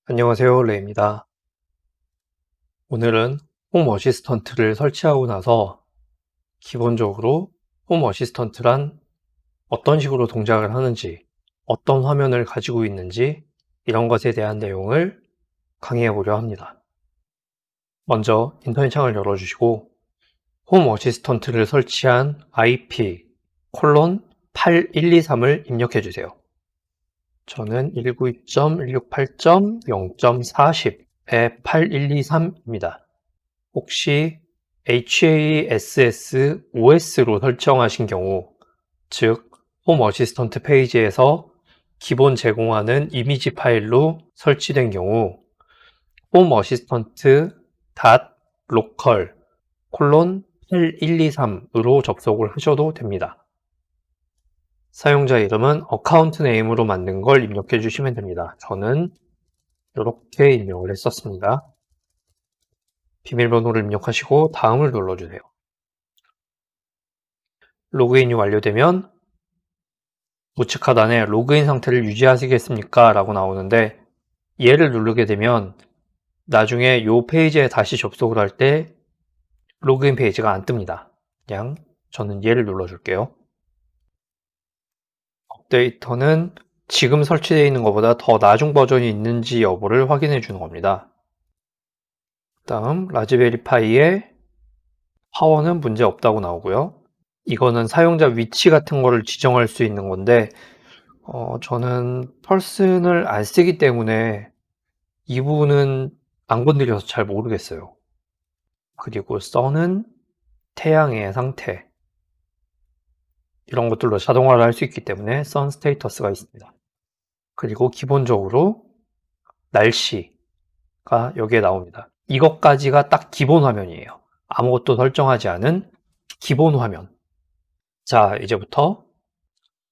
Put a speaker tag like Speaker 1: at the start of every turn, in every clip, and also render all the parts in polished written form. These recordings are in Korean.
Speaker 1: 안녕하세요. 레이입니다. 오늘은 홈 어시스턴트를 설치하고 나서 기본적으로 홈 어시스턴트란 어떤 식으로 동작을 하는지, 어떤 화면을 가지고 있는지 이런 것에 대한 내용을 강의해 보려 합니다. 먼저 인터넷 창을 열어주시고 홈 어시스턴트를 설치한 IP 콜론 8123을 입력해 주세요. 저는 192.168.0.40의 8123입니다. 혹시 HASS OS로 설정하신 경우, 즉 홈 어시스턴트 페이지에서 기본 제공하는 이미지 파일로 설치된 경우 홈 어시스턴트 local 8123으로 접속을 하셔도 됩니다. 사용자 이름은 어카운트 네임으로 만든 걸 입력해 주시면 됩니다. 저는 이렇게 입력을 했었습니다. 비밀번호를 입력하시고 다음을 눌러주세요. 로그인이 완료되면 우측 하단에 로그인 상태를 유지하시겠습니까? 라고 나오는데 얘를 누르게 되면 나중에 이 페이지에 다시 접속을 할 때 로그인 페이지가 안 뜹니다. 그냥 저는 얘를 눌러줄게요. 업데이터는 지금 설치되어 있는 것보다 더 나중 버전이 있는지 여부를 확인해 주는 겁니다. 다음 라즈베리 파이의 파워는 문제 없다고 나오고요. 이거는 사용자 위치 같은 거를 지정할 수 있는 건데 저는 펄슨을 안 쓰기 때문에 이 부분은 안 건드려서 잘 모르겠어요. 그리고 선은 태양의 상태 이런 것들로 자동화를 할 수 있기 때문에 선 스테이터스가 있습니다. 그리고 기본적으로 날씨가 여기에 나옵니다. 이것까지가 딱 기본 화면이에요. 아무것도 설정하지 않은 기본 화면. 자, 이제부터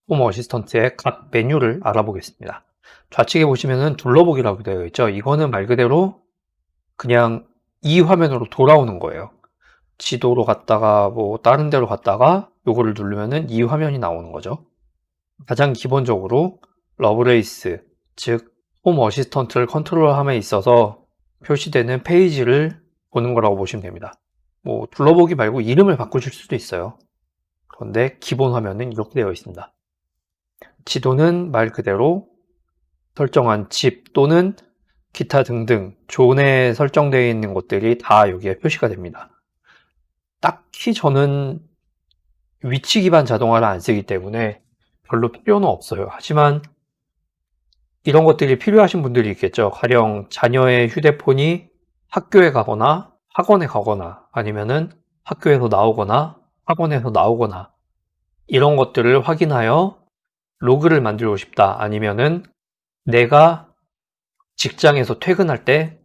Speaker 1: 홈 어시스턴트의 각 메뉴를 알아보겠습니다. 좌측에 보시면은 둘러보기라고 되어 있죠. 이거는 말 그대로 그냥 이 화면으로 돌아오는 거예요. 지도로 갔다가 뭐 다른 데로 갔다가 요거를 누르면은 이 화면이 나오는 거죠. 가장 기본적으로 러브레이스, 즉 홈 어시스턴트를 컨트롤함에 있어서 표시되는 페이지를 보는 거라고 보시면 됩니다. 뭐 둘러보기 말고 이름을 바꾸실 수도 있어요. 그런데 기본 화면은 이렇게 되어 있습니다. 지도는 말 그대로 설정한 집 또는 기타 등등 존에 설정되어 있는 것들이 다 여기에 표시가 됩니다. 딱히 저는 위치 기반 자동화를 안 쓰기 때문에 별로 필요는 없어요. 하지만 이런 것들이 필요하신 분들이 있겠죠. 가령 자녀의 휴대폰이 학교에 가거나 학원에 가거나 아니면은 학교에서 나오거나 학원에서 나오거나 이런 것들을 확인하여 로그를 만들고 싶다. 아니면은 내가 직장에서 퇴근할 때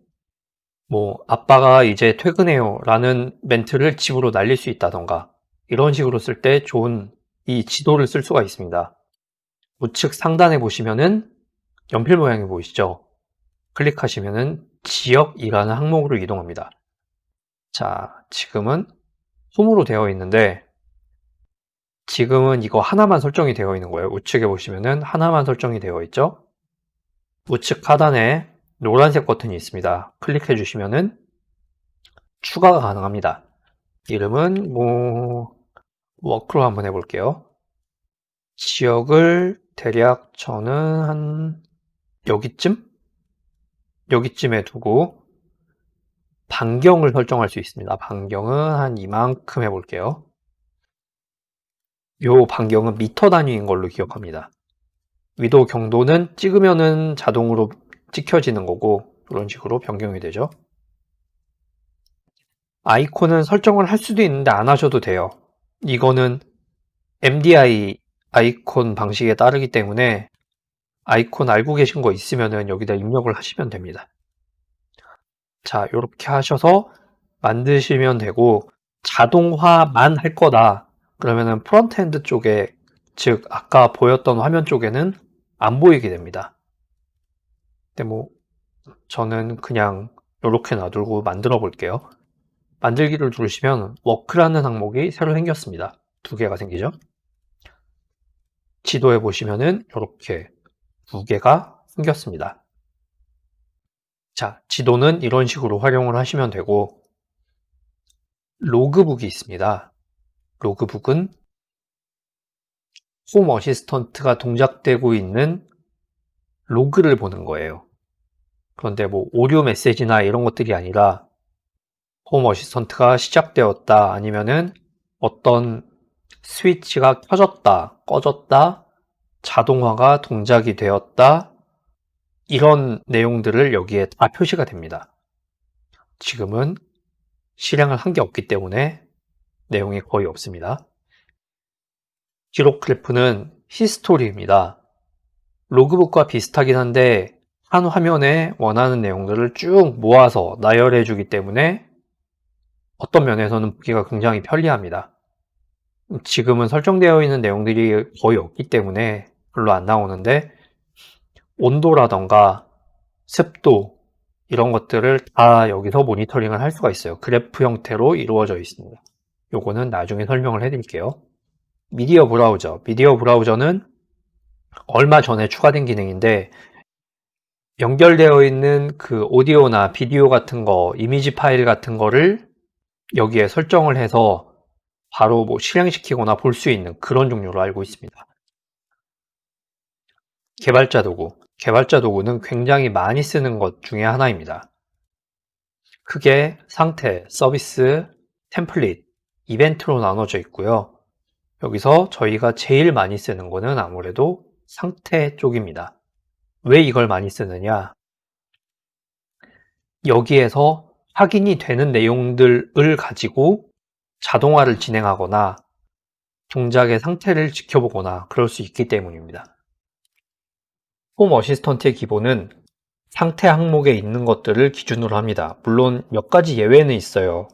Speaker 1: 뭐 아빠가 이제 퇴근해요 라는 멘트를 집으로 날릴 수 있다던가 이런 식으로 쓸 때 좋은 이 지도를 쓸 수가 있습니다. 우측 상단에 보시면은 연필 모양이 보이시죠? 클릭하시면은 지역이라는 항목으로 이동합니다. 자, 지금은 홈으로 되어 있는데 지금은 이거 하나만 설정이 되어 있는 거예요. 우측에 보시면은 하나만 설정이 되어 있죠? 우측 하단에 노란색 버튼이 있습니다. 클릭해 주시면은 추가가 가능합니다. 이름은 워크로 한번 해볼게요. 지역을 대략 저는 한 여기쯤에 두고 반경을 설정할 수 있습니다. 반경은 한 이만큼 해볼게요. 요 반경은 미터 단위인 걸로 기억합니다. 위도 경도는 찍으면은 자동으로 찍혀지는 거고 이런 식으로 변경이 되죠. 아이콘은 설정을 할 수도 있는데 안 하셔도 돼요. 이거는 MDI 아이콘 방식에 따르기 때문에 아이콘 알고 계신 거 있으면은 여기다 입력을 하시면 됩니다. 자, 이렇게 하셔서 만드시면 되고 자동화만 할 거다. 그러면은 프론트엔드 쪽에 즉 아까 보였던 화면 쪽에는 안 보이게 됩니다. 근데 뭐 저는 그냥 이렇게 놔두고 만들어 볼게요. 만들기를 누르시면 워크라는 항목이 새로 생겼습니다. 두 개가 생기죠. 지도에 보시면은 이렇게 두 개가 생겼습니다. 자, 지도는 이런 식으로 활용을 하시면 되고, 로그북이 있습니다. 로그북은 홈 어시스턴트가 동작되고 있는 로그를 보는 거예요. 그런데 뭐 오류 메시지나 이런 것들이 아니라 홈 어시스턴트가 시작되었다, 아니면은 어떤 스위치가 켜졌다, 꺼졌다, 자동화가 동작이 되었다, 이런 내용들을 여기에 다 표시가 됩니다. 지금은 실행을 한 게 없기 때문에 내용이 거의 없습니다. 기록 그래프는 히스토리입니다. 로그북과 비슷하긴 한데 한 화면에 원하는 내용들을 쭉 모아서 나열해 주기 때문에 어떤 면에서는 보기가 굉장히 편리합니다. 지금은 설정되어 있는 내용들이 거의 없기 때문에 별로 안 나오는데, 온도라던가 습도 이런 것들을 다 여기서 모니터링을 할 수가 있어요. 그래프 형태로 이루어져 있습니다. 요거는 나중에 설명을 해드릴게요. 미디어 브라우저. 미디어 브라우저는 얼마 전에 추가된 기능인데, 연결되어 있는 그 오디오나 비디오 같은 거, 이미지 파일 같은 거를 여기에 설정을 해서 바로 뭐 실행시키거나 볼 수 있는 그런 종류로 알고 있습니다. 개발자 도구. 개발자 도구는 굉장히 많이 쓰는 것 중에 하나입니다. 크게 상태, 서비스, 템플릿, 이벤트로 나눠져 있고요. 여기서 저희가 제일 많이 쓰는 거는 아무래도 상태 쪽입니다. 왜 이걸 많이 쓰느냐? 여기에서 확인이 되는 내용들을 가지고 자동화를 진행하거나 동작의 상태를 지켜보거나 그럴 수 있기 때문입니다. 홈 어시스턴트의 기본은 상태 항목에 있는 것들을 기준으로 합니다. 물론 몇 가지 예외는 있어요.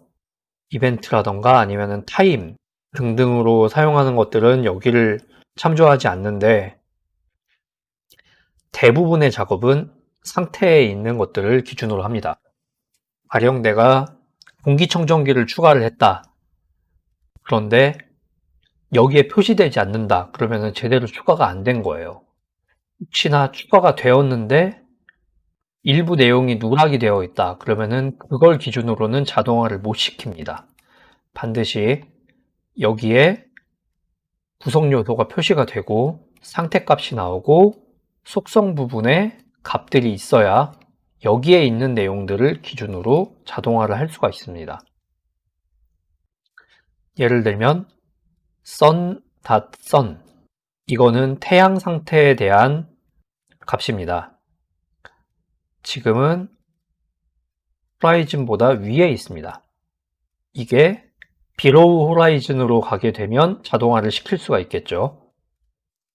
Speaker 1: 이벤트라던가 아니면 타임 등등으로 사용하는 것들은 여기를 참조하지 않는데, 대부분의 작업은 상태에 있는 것들을 기준으로 합니다. 가령 내가 공기청정기를 추가를 했다. 그런데 여기에 표시되지 않는다. 그러면 제대로 추가가 안 된 거예요. 혹시나 추가가 되었는데 일부 내용이 누락이 되어 있다. 그러면은 그걸 기준으로는 자동화를 못 시킵니다. 반드시 여기에 구성 요소가 표시가 되고 상태값이 나오고 속성 부분에 값들이 있어야 여기에 있는 내용들을 기준으로 자동화를 할 수가 있습니다. 예를 들면 sun.sun, 이거는 태양 상태에 대한 값입니다. 지금은 호라이즌보다 위에 있습니다. 이게 below horizon으로 가게 되면 자동화를 시킬 수가 있겠죠.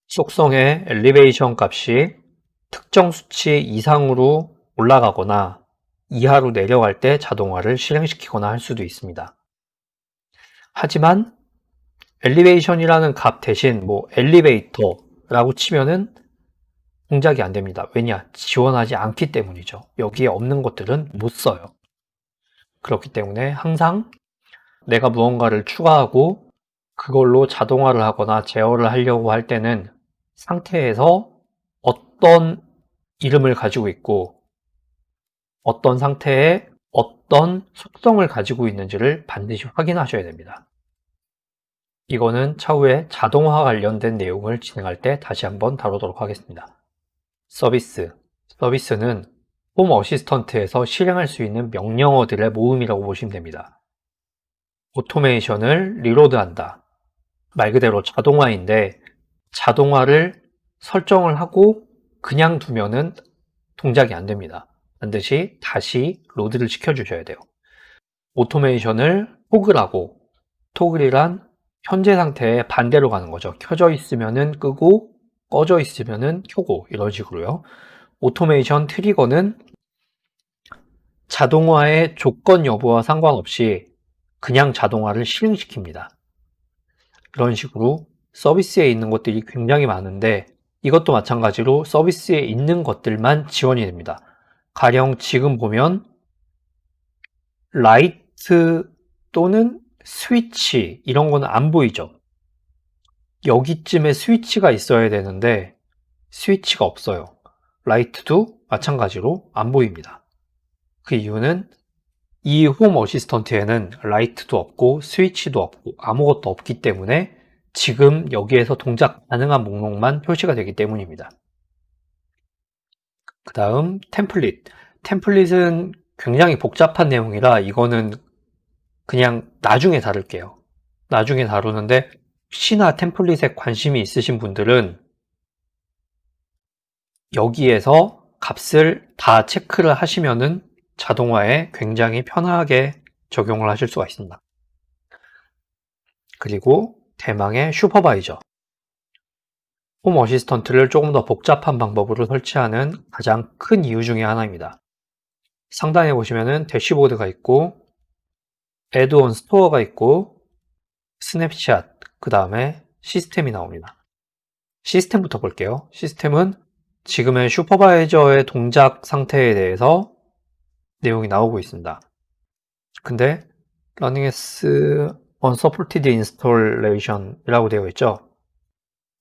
Speaker 1: 속성의 엘리베이션 값이 특정 수치 이상으로 올라가거나 이하로 내려갈 때 자동화를 실행시키거나 할 수도 있습니다. 하지만 엘리베이션이라는 값 대신 뭐 엘리베이터라고 치면은 동작이 안 됩니다. 왜냐? 지원하지 않기 때문이죠. 여기에 없는 것들은 못 써요. 그렇기 때문에 항상 내가 무언가를 추가하고 그걸로 자동화를 하거나 제어를 하려고 할 때는 상태에서 어떤 이름을 가지고 있고 어떤 상태에 어떤 속성을 가지고 있는지를 반드시 확인하셔야 됩니다. 이거는 차후에 자동화 관련된 내용을 진행할 때 다시 한번 다루도록 하겠습니다. 서비스. 서비스는 홈 어시스턴트에서 실행할 수 있는 명령어들의 모음이라고 보시면 됩니다. 오토메이션을 리로드한다. 말 그대로 자동화인데, 자동화를 설정을 하고 그냥 두면은 동작이 안 됩니다. 반드시 다시 로드를 시켜주셔야 돼요. 오토메이션을 토글하고, 토글이란 현재 상태에 반대로 가는 거죠. 켜져 있으면은 끄고 꺼져 있으면은 켜고, 이런 식으로요. 오토메이션 트리거는 자동화의 조건 여부와 상관없이 그냥 자동화를 실행시킵니다. 이런 식으로 서비스에 있는 것들이 굉장히 많은데, 이것도 마찬가지로 서비스에 있는 것들만 지원이 됩니다. 가령 지금 보면 라이트 또는 스위치 이런 거는 안 보이죠. 여기쯤에 스위치가 있어야 되는데 스위치가 없어요. 라이트도 마찬가지로 안 보입니다. 그 이유는 이 홈 어시스턴트에는 라이트도 없고 스위치도 없고 아무것도 없기 때문에 지금 여기에서 동작 가능한 목록만 표시가 되기 때문입니다. 그 다음 템플릿. 템플릿은 굉장히 복잡한 내용이라 이거는 그냥 나중에 다룰게요. 나중에 다루는데 혹시나 템플릿에 관심이 있으신 분들은 여기에서 값을 다 체크를 하시면은 자동화에 굉장히 편하게 적용을 하실 수가 있습니다. 그리고 대망의 슈퍼바이저. 홈 어시스턴트를 조금 더 복잡한 방법으로 설치하는 가장 큰 이유 중에 하나입니다. 상단에 보시면은 대시보드가 있고 애드온 스토어가 있고 스냅샷, 그 다음에 시스템이 나옵니다. 시스템부터 볼게요. 시스템은 지금의 슈퍼바이저의 동작 상태에 대해서 내용이 나오고 있습니다. 근데 running as unsupported installation 이라고 되어 있죠.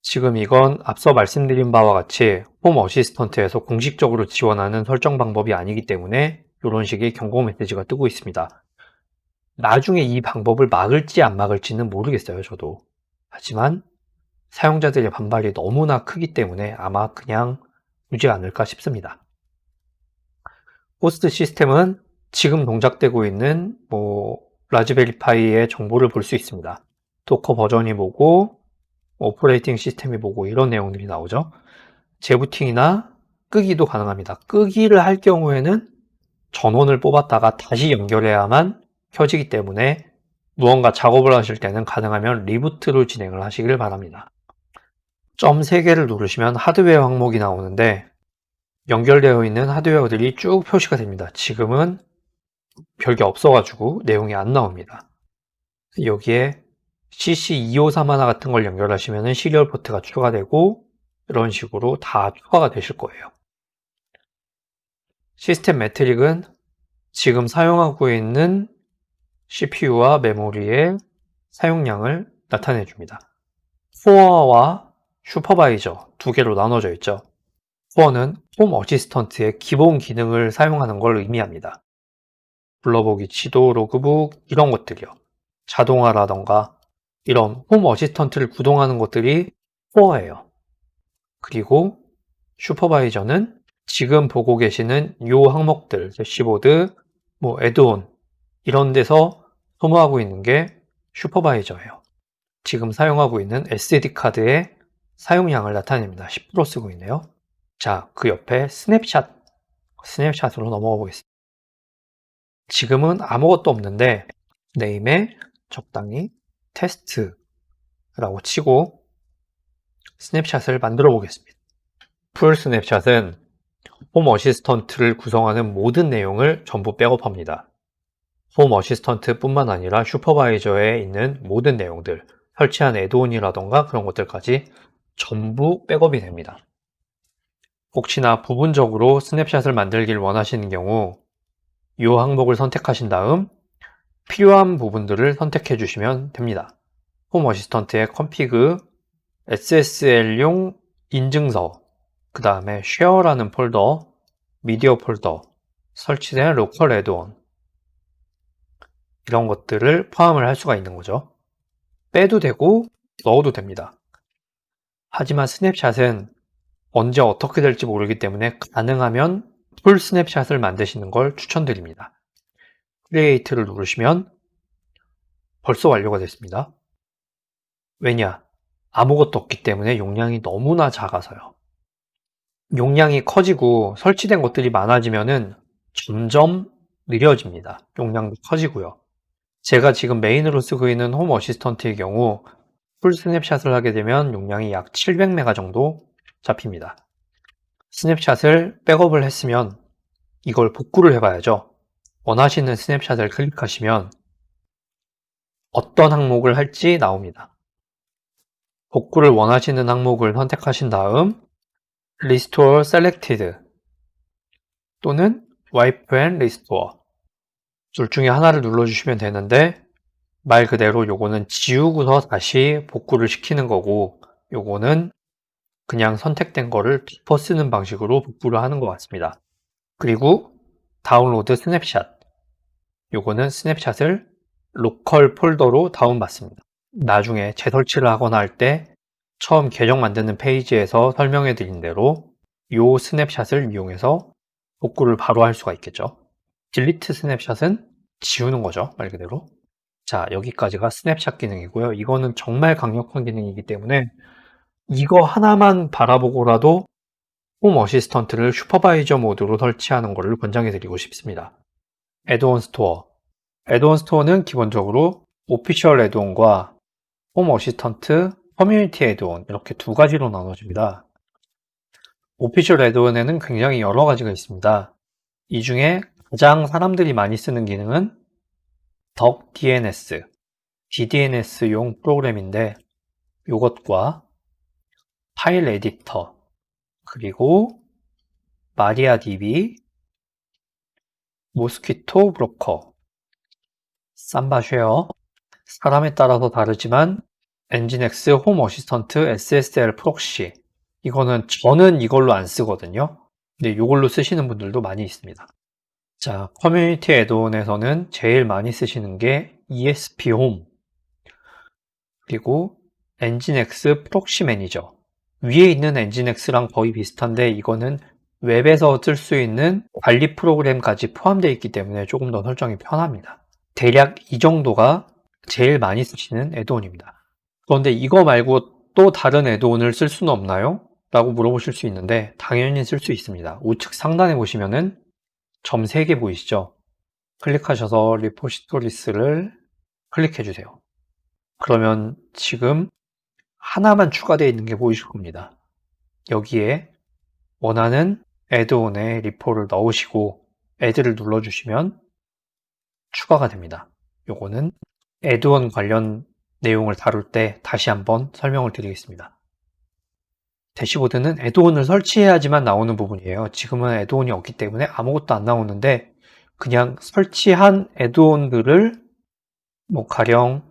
Speaker 1: 지금 이건 앞서 말씀드린 바와 같이 홈 어시스턴트에서 공식적으로 지원하는 설정 방법이 아니기 때문에 이런 식의 경고 메시지가 뜨고 있습니다. 나중에 이 방법을 막을지 안 막을지는 모르겠어요, 저도. 하지만 사용자들의 반발이 너무나 크기 때문에 아마 그냥 두지 않을까 싶습니다. 호스트 시스템은 지금 동작되고 있는 라즈베리파이의 정보를 볼 수 있습니다. 도커 버전이 뭐고 오퍼레이팅 시스템이 뭐고 이런 내용들이 나오죠. 재부팅이나 끄기도 가능합니다. 끄기를 할 경우에는 전원을 뽑았다가 다시 연결해야만 켜지기 때문에 무언가 작업을 하실 때는 가능하면 리부트로 진행을 하시길 바랍니다. 점 3개를 누르시면 하드웨어 항목이 나오는데 연결되어 있는 하드웨어들이 쭉 표시가 됩니다. 지금은 별게 없어가지고 내용이 안 나옵니다. 여기에 CC253 하나 같은 걸 연결하시면 시리얼 포트가 추가되고 이런 식으로 다 추가가 되실 거예요. 시스템 매트릭은 지금 사용하고 있는 CPU와 메모리의 사용량을 나타내 줍니다. 코어와 슈퍼바이저 두 개로 나눠져 있죠. 코어는 홈 어시스턴트의 기본 기능을 사용하는 걸 의미합니다. 불러보기 지도, 로그북 이런 것들이요. 자동화라던가 이런 홈 어시스턴트를 구동하는 것들이 코어예요. 그리고 슈퍼바이저는 지금 보고 계시는 이 항목들, 대시보드, 애드온 이런 데서 소모하고 있는 게 슈퍼바이저예요. 지금 사용하고 있는 SD카드의 사용량을 나타냅니다. 10% 쓰고 있네요. 자, 그 옆에 스냅샷으로 넘어가 보겠습니다. 지금은 아무것도 없는데 네임에 적당히 테스트라고 치고 스냅샷을 만들어 보겠습니다. 풀 스냅샷은 홈 어시스턴트를 구성하는 모든 내용을 전부 백업합니다. 홈 어시스턴트 뿐만 아니라 슈퍼바이저에 있는 모든 내용들, 설치한 애드온이라던가 그런 것들까지 전부 백업이 됩니다. 혹시나 부분적으로 스냅샷을 만들길 원하시는 경우 이 항목을 선택하신 다음 필요한 부분들을 선택해 주시면 됩니다. 홈 어시스턴트의 config, SSL용 인증서, 그 다음에 share라는 폴더, 미디어 폴더, 설치된 로컬 애드온 이런 것들을 포함을 할 수가 있는 거죠. 빼도 되고 넣어도 됩니다. 하지만 스냅샷은 언제 어떻게 될지 모르기 때문에 가능하면 풀 스냅샷을 만드시는 걸 추천드립니다. 크리에이트를 누르시면 벌써 완료가 됐습니다. 왜냐? 아무것도 없기 때문에 용량이 너무나 작아서요. 용량이 커지고 설치된 것들이 많아지면은 점점 느려집니다. 용량도 커지고요. 제가 지금 메인으로 쓰고 있는 홈 어시스턴트의 경우 풀 스냅샷을 하게 되면 용량이 약 700메가 정도 잡힙니다. 스냅샷을 백업을 했으면 이걸 복구를 해봐야죠. 원하시는 스냅샷을 클릭하시면 어떤 항목을 할지 나옵니다. 복구를 원하시는 항목을 선택하신 다음 Restore Selected 또는 Wipe and Restore 둘 중에 하나를 눌러주시면 되는데 말 그대로 요거는 지우고서 다시 복구를 시키는 거고 요거는 그냥 선택된 거를 덮어 쓰는 방식으로 복구를 하는 것 같습니다. 그리고 다운로드 스냅샷. 요거는 스냅샷을 로컬 폴더로 다운받습니다. 나중에 재설치를 하거나 할 때 처음 계정 만드는 페이지에서 설명해 드린 대로 요 스냅샷을 이용해서 복구를 바로 할 수가 있겠죠. 딜리트 스냅샷은 지우는 거죠, 말 그대로. 자, 여기까지가 스냅샷 기능이고요. 이거는 정말 강력한 기능이기 때문에 이거 하나만 바라보고라도 홈 어시스턴트를 슈퍼바이저 모드로 설치하는 것을 권장해 드리고 싶습니다. 애드온 스토어. 애드온 스토어는 기본적으로 오피셜 애드온과 홈 어시스턴트, 커뮤니티 애드온 이렇게 두 가지로 나눠집니다. 오피셜 애드온에는 굉장히 여러 가지가 있습니다. 이 중에 가장 사람들이 많이 쓰는 기능은 덕 DNS, DDNS용 프로그램인데 이것과 파일 에디터, 그리고 마리아DB, 모스키토 브로커, 삼바 쉐어, 사람에 따라서 다르지만 엔진엑스 홈 어시스턴트 SSL 프록시, 이거는 저는 이걸로 안 쓰거든요. 근데 이걸로 쓰시는 분들도 많이 있습니다. 자, 커뮤니티 애드온에서는 제일 많이 쓰시는 게 ESP 홈, 그리고 엔진엑스 프록시 매니저. 위에 있는 엔진엑스랑 거의 비슷한데 이거는 웹에서 쓸 수 있는 관리 프로그램까지 포함되어 있기 때문에 조금 더 설정이 편합니다. 대략 이 정도가 제일 많이 쓰시는 애드온입니다. 그런데 이거 말고 또 다른 애드온을 쓸 수는 없나요? 라고 물어보실 수 있는데 당연히 쓸 수 있습니다. 우측 상단에 보시면은 점 3개 보이시죠? 클릭하셔서 리포지토리스를 클릭해 주세요. 그러면 지금 하나만 추가되어 있는 게 보이실 겁니다. 여기에 원하는 애드온에 리포를 넣으시고 애드를 눌러주시면 추가가 됩니다. 요거는 애드온 관련 내용을 다룰 때 다시 한번 설명을 드리겠습니다. 대시보드는 애드온을 설치해야지만 나오는 부분이에요. 지금은 애드온이 없기 때문에 아무것도 안 나오는데 그냥 설치한 애드온들을 가령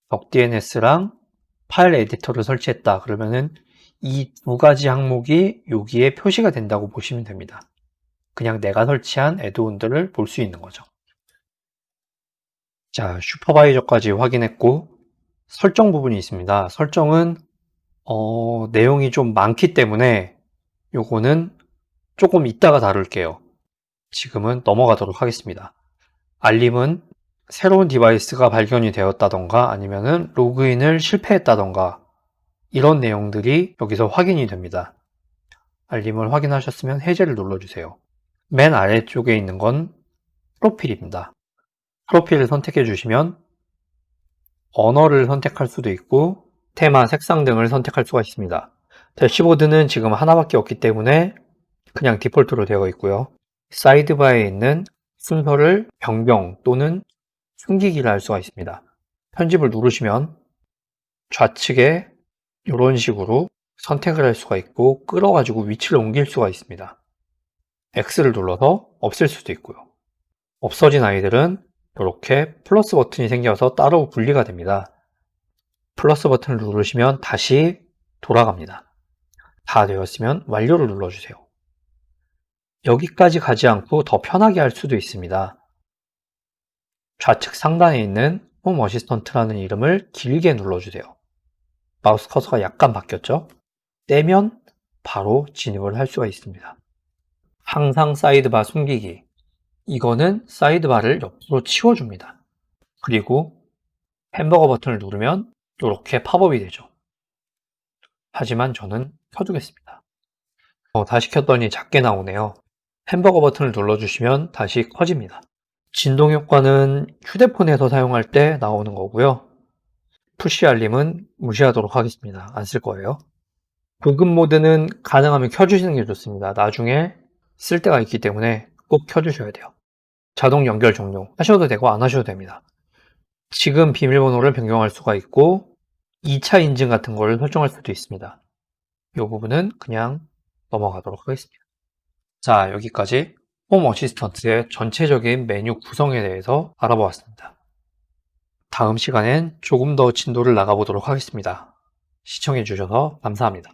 Speaker 1: 덕DNS랑 파일 에디터를 설치했다 그러면은 이 두 가지 항목이 여기에 표시가 된다고 보시면 됩니다. 그냥 내가 설치한 애드온들을 볼 수 있는 거죠. 자, 슈퍼바이저까지 확인했고 설정 부분이 있습니다. 설정은 내용이 좀 많기 때문에 요거는 조금 이따가 다룰게요. 지금은 넘어가도록 하겠습니다. 알림은 새로운 디바이스가 발견이 되었다던가 아니면은 로그인을 실패했다던가 이런 내용들이 여기서 확인이 됩니다. 알림을 확인하셨으면 해제를 눌러주세요. 맨 아래쪽에 있는 건 프로필입니다. 프로필을 선택해 주시면 언어를 선택할 수도 있고 테마, 색상 등을 선택할 수가 있습니다. 대시보드는 지금 하나밖에 없기 때문에 그냥 디폴트로 되어 있고요. 사이드바에 있는 순서를 변경 또는 숨기기를 할 수가 있습니다. 편집을 누르시면 좌측에 이런 식으로 선택을 할 수가 있고 끌어가지고 위치를 옮길 수가 있습니다. X를 눌러서 없앨 수도 있고요. 없어진 아이들은 이렇게 플러스 버튼이 생겨서 따로 분리가 됩니다. 플러스 버튼을 누르시면 다시 돌아갑니다. 다 되었으면 완료를 눌러주세요. 여기까지 가지 않고 더 편하게 할 수도 있습니다. 좌측 상단에 있는 홈 어시스턴트라는 이름을 길게 눌러주세요. 마우스 커서가 약간 바뀌었죠? 떼면 바로 진입을 할 수가 있습니다. 항상 사이드바 숨기기. 이거는 사이드바를 옆으로 치워줍니다. 그리고 햄버거 버튼을 누르면 이렇게 팝업이 되죠. 하지만 저는 켜두겠습니다. 다시 켰더니 작게 나오네요. 햄버거 버튼을 눌러주시면 다시 커집니다. 진동 효과는 휴대폰에서 사용할 때 나오는 거고요. 푸시 알림은 무시하도록 하겠습니다. 안 쓸 거예요. 고급 모드는 가능하면 켜주시는 게 좋습니다. 나중에 쓸 때가 있기 때문에 꼭 켜주셔야 돼요. 자동 연결 종료 하셔도 되고 안 하셔도 됩니다. 지금 비밀번호를 변경할 수가 있고 2차 인증 같은 거를 설정할 수도 있습니다. 이 부분은 그냥 넘어가도록 하겠습니다. 자, 여기까지 홈 어시스턴트의 전체적인 메뉴 구성에 대해서 알아보았습니다. 다음 시간엔 조금 더 진도를 나가보도록 하겠습니다. 시청해주셔서 감사합니다.